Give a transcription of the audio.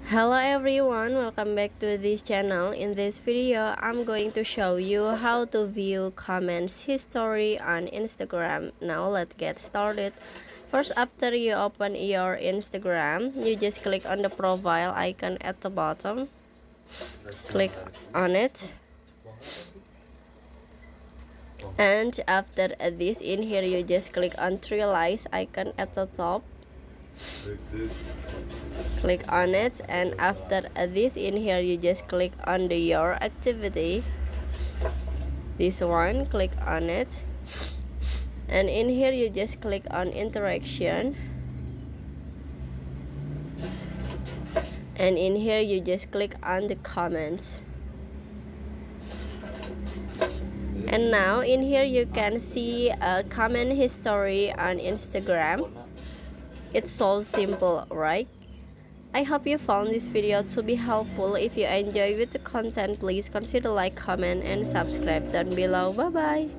Hello everyone, welcome back to this channel. In this video, I'm going to show you how to view comments history on Instagram. Now let's get started. First, after you open your Instagram, you just click on the profile icon at the bottom. Click on it. And after this, in here you just click on three lights icon at the top. Click on it, and after this, in here you just click on your activity, this one, click on it, and in here you just click on interaction, and in here you just click on the comments. And now in here you can see a comment history on Instagram. It's so simple, right? I hope you found this video to be helpful. If you enjoy with the content, please consider like, comment, and subscribe down below. Bye bye.